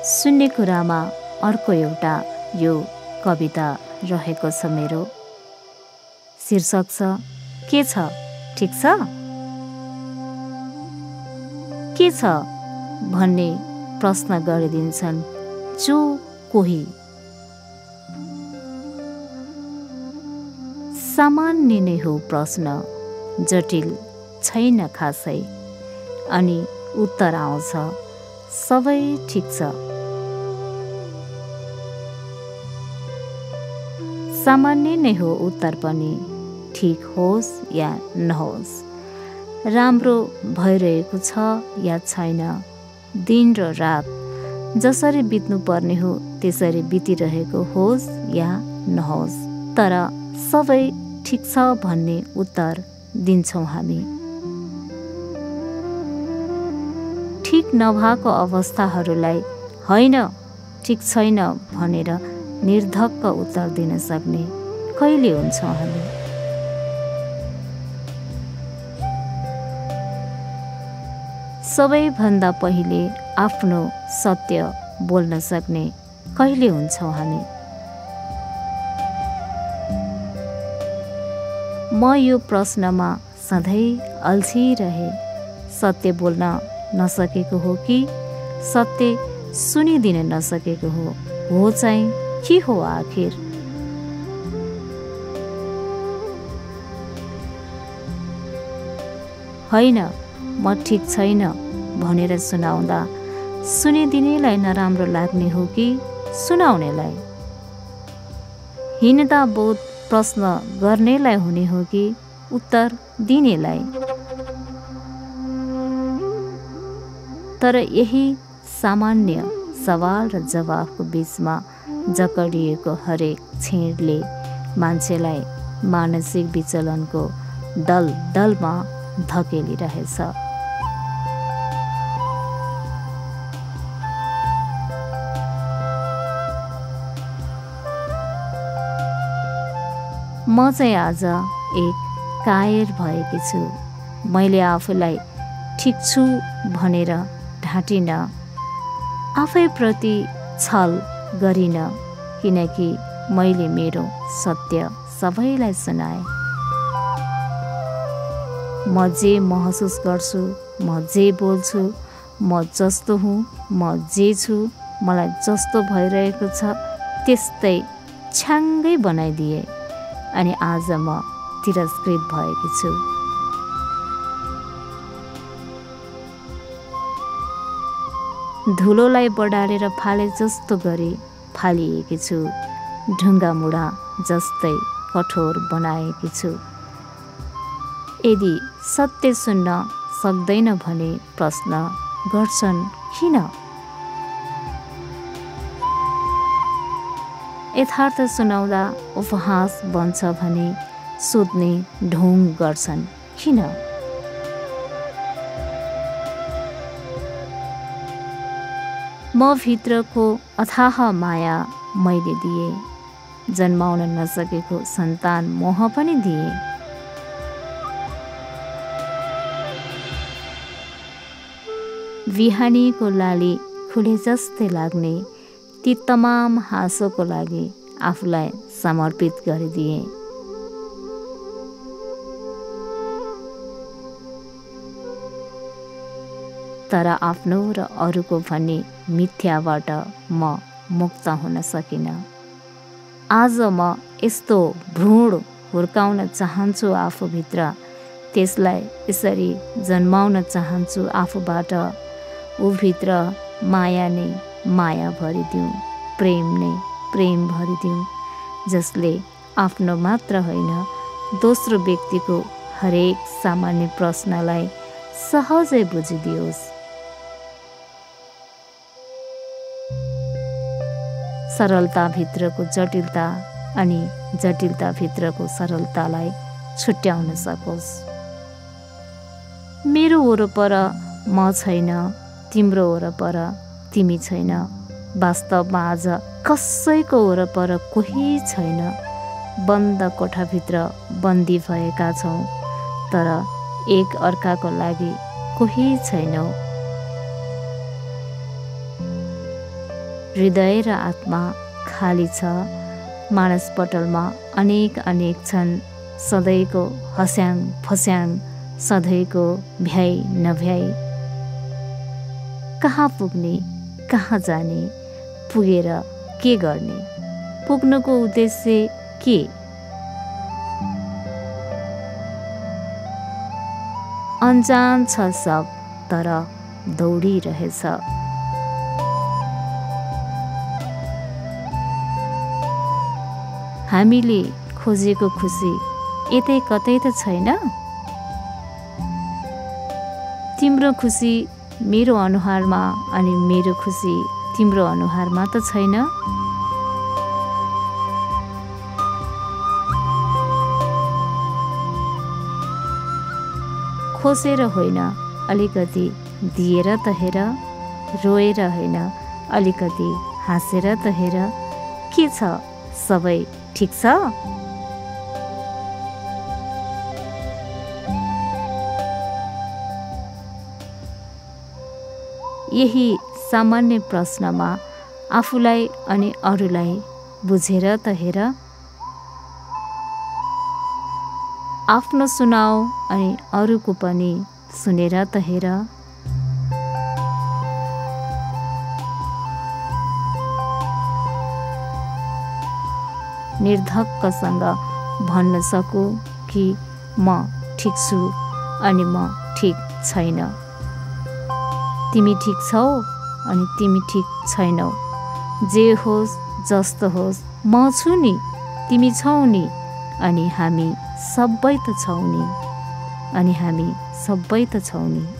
सुन्ने कुरामा अर्को एउटा यो कविता रहेको छ मेरो। शीर्षक छ के छ ठिक छ? के छ भन्ने प्रश्न गरिदिन्छन् जो कोही। सामान्य नै हो प्रश्न, जटिल छैन खासै, अनि उत्तर आउँछ सबै ठिक छ। सामान्य नै हो उत्तर पनि, ठिक होस् या नहोस्, राम्रो भइरहेको छ या छैन, दिन र रात जसरी बित्नु पर्ने हो त्यसरी बितिरहेको होस् या नहोस्, तर सबै ठिक छ भन्ने उत्तर दिन्छौँ हामी। ठिक नभएको अवस्थाहरूलाई होइन ठिक छैन भनेर निर्धक्क उत्तर दिन सक्ने कहिले हुन्छौँ हामी? सबैभन्दा पहिले आफ्नो सत्य बोल्न सक्ने कहिले हुन्छौँ हामी? म यो प्रश्नमा सधैँ अल्झिरहे। सत्य बोल्न नसकेको हो कि सत्य सुनिदिन नसकेको हो चाहिँ के हो आखिर? होइन म ठिक छैन भनेर सुनाउँदा सुनिदिनेलाई नराम्रो लाग्ने हो कि सुनाउनेलाई? हीनता बोध प्रश्न गर्नेलाई हुने हो कि उत्तर दिनेलाई? तर यही सामान्य सवाल र जवाफको बीचमा जकडिएको हरेक छेडले मान्छेलाई मानसिक विचलनको दलदलमा धकेलिरहेछ। म चाहिँ आज एक कायर भएकी छु। मैले आफूलाई ठिक छु भनेर ढाँटिन, आफैप्रति छल गरिन, किनकि मैले मेरो सत्य सबैलाई सुनाएँ। म जे महसुस गर्छु, म जे बोल्छु, म जस्तो हुँ, म जे छु, मलाई जस्तो भइरहेको छ त्यस्तै छ्याङ्गै बनाइदिए, अनि आज म तिरस्कृत भएकी छु। धुलोलाई बढारेर फाले जस्तो गरी फालिएकी छु, ढुङ्गा मुढा जस्तै कठोर बनाएकी छु। यदि सत्य सुन्न सक्दैन भने प्रश्न गर्छन् किन? यथार्थ सुनाउँदा उपहास बन्छ भने सोध्ने ढोङ गर्छन् किन? म भित्रको अथाह माया मैले दिए, जन्माउन नसकेको सन्तान मोह पनि दिए। बिहानीको लाली खुले जस्तै लाग्ने ती तमाम हाँसोको लागि आफूलाई समर्पित गरिदिए। तर आफ्नो र अरूको भन्ने मिथ्याबाट म मुक्त हुन सकिन। आज म यस्तो भ्रूण हुर्काउन चाहन्छु आफूभित्र, त्यसलाई यसरी जन्माउन चाहन्छु आफूबाट। ऊभित्र माया नै माया भरिदिउँ, प्रेम नै प्रेम भरिदिउँ, जसले आफ्नो मात्र होइन दोस्रो व्यक्तिको हरेक सामान्य प्रश्नलाई सहजै बुझिदियोस्। सरलताभित्रको जटिलता अनि जटिलताभित्रको सरलतालाई छुट्याउन सकोस्। मेरो वरपर म छैन, तिम्रो वरपर तिमी छैन। वास्तवमा आज कसैको वरपर कोही छैन। बन्द कोठाभित्र बन्दी भएका छौँ, तर एक अर्काको लागि कोही छैनौँ। हृदय र आत्मा खाली छ। मानसपटलमा अनेक छन्, सधैँको हस्याङ फस्याङ, सधैँको भ्याइ नभ्याइ। कहाँ पुग्ने, कहाँ जाने, पुगेर के गर्ने, पुग्नको उद्देश्य के? अनजान छ सब, तर दौडिरहेछ। हामीले खोजेको खुसी यतै कतै त छैन? तिम्रो खुसी मेरो अनुहारमा अनि मेरो खुसी तिम्रो अनुहारमा त छैन? खोसेर होइन, अलिकति दिएर त हेर। रोएर होइन, अलिकति हाँसेर त हेर। के छ, सबै ठिक छ? यही सामान्य प्रश्नमा आफूलाई अनि अरूलाई बुझेर त हेर। आफ्नो सुनाऊ अनि अरूको पनि सुनेर त हेर। निर्धक्कसँग भन्न सकु कि म ठिक छु अनि म ठिक छैन। तिमी ठिक छौ अनि तिमी ठिक छैनौ। जे होस् जस्तो होस्, म छु नि, तिमी छौ नि, अनि हामी सबै त छौ नि, अनि हामी सबै त छौ नि।